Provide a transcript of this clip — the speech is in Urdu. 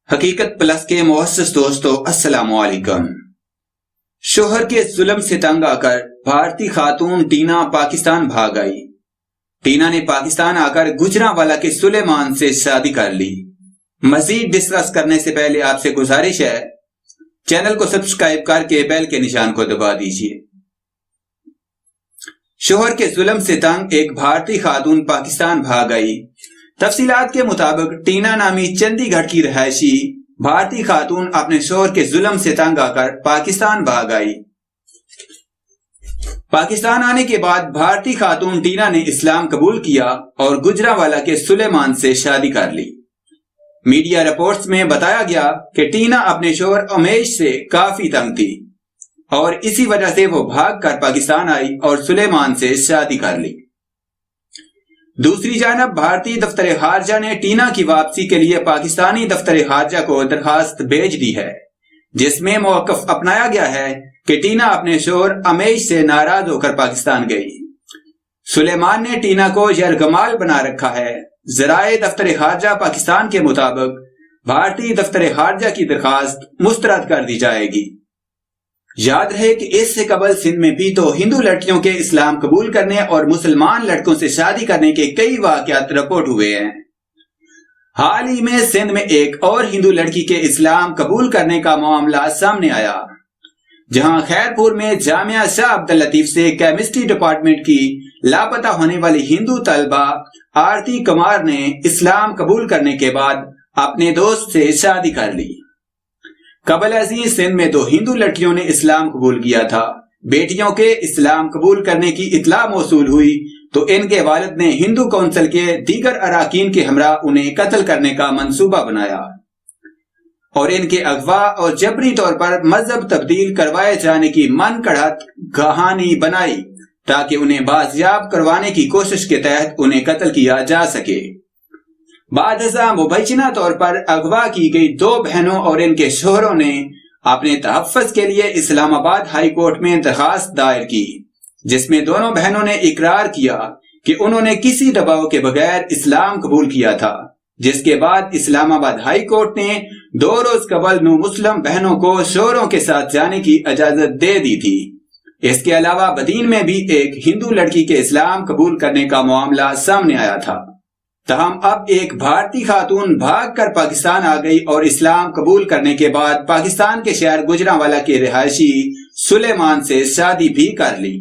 حقیقت پلس کے مؤسس دوستو السلام علیکم۔ شوہر کے ظلم سے تنگ آ کر بھارتی خاتون ٹینا پاکستان بھاگ آئی۔ ٹینا نے پاکستان آ کر گجرانوالہ کے سلیمان سے شادی کر لی۔ مزید ڈسکس کرنے سے پہلے آپ سے گزارش ہے چینل کو سبسکرائب کر کے بیل کے نشان کو دبا دیجیے۔ شوہر کے ظلم سے تنگ ایک بھارتی خاتون پاکستان بھاگ آئی۔ تفصیلات کے مطابق ٹینا نامی چندی گڑھ کی رہائشی بھارتی خاتون اپنے شوہر کے ظلم سے تنگ آ کر پاکستان بھاگ آئی۔ پاکستان آنے کے بعد بھارتی خاتون ٹینا نے اسلام قبول کیا اور گجرانوالہ کے سلیمان سے شادی کر لی۔ میڈیا رپورٹس میں بتایا گیا کہ ٹینا اپنے شوہر امیش سے کافی تنگ تھی اور اسی وجہ سے وہ بھاگ کر پاکستان آئی اور سلیمان سے شادی کر لی۔ دوسری جانب بھارتی دفتر خارجہ نے ٹینا کی واپسی کے لیے پاکستانی دفتر خارجہ کو درخواست بھیج دی ہے، جس میں موقف اپنایا گیا ہے کہ ٹینا اپنے شوہر امیش سے ناراض ہو کر پاکستان گئی۔ سلیمان نے ٹینا کو یرغمال بنا رکھا ہے۔ ذرائع دفتر خارجہ پاکستان کے مطابق بھارتی دفتر خارجہ کی درخواست مسترد کر دی جائے گی۔ یاد رہے کہ اس سے قبل سندھ میں بھی تو ہندو لڑکیوں کے اسلام قبول کرنے اور مسلمان لڑکوں سے شادی کرنے کے کئی واقعات رپورٹ ہوئے ہیں۔ حال ہی میں سندھ میں ایک اور ہندو لڑکی کے اسلام قبول کرنے کا معاملہ سامنے آیا، جہاں خیرپور میں جامعہ شاہ عبد اللطیف سے کیمسٹری ڈپارٹمنٹ کی لاپتہ ہونے والی ہندو طالبہ آرتی کمار نے اسلام قبول کرنے کے بعد اپنے دوست سے شادی کر لی۔ قبل ازیں سندھ میں 2 ہندو لڑکیوں نے اسلام قبول کیا تھا۔ بیٹیوں کے اسلام قبول کرنے کی اطلاع موصول ہوئی تو ان کے والد نے ہندو کونسل کے دیگر اراکین کے ہمراہ انہیں قتل کرنے کا منصوبہ بنایا اور ان کے اغوا اور جبری طور پر مذہب تبدیل کروائے جانے کی من گھڑت کہانی بنائی تاکہ انہیں بازیاب کروانے کی کوشش کے تحت انہیں قتل کیا جا سکے۔ بعد ازاں مبینہ طور پر اغوا کی گئی 2 بہنوں اور ان کے شوہروں نے اپنے تحفظ کے لیے اسلام آباد ہائی کورٹ میں درخواست دائر کی، جس میں دونوں بہنوں نے اقرار کیا کہ انہوں نے کسی دباؤ کے بغیر اسلام قبول کیا تھا، جس کے بعد اسلام آباد ہائی کورٹ نے 2 روز قبل 9 مسلم بہنوں کو شوہروں کے ساتھ جانے کی اجازت دے دی تھی۔ اس کے علاوہ بدین میں بھی ایک ہندو لڑکی کے اسلام قبول کرنے کا معاملہ سامنے آیا تھا۔ تاہم اب ایک بھارتی خاتون بھاگ کر پاکستان آ گئی اور اسلام قبول کرنے کے بعد پاکستان کے شہر گجرانوالہ کے رہائشی سلیمان سے شادی بھی کر لی۔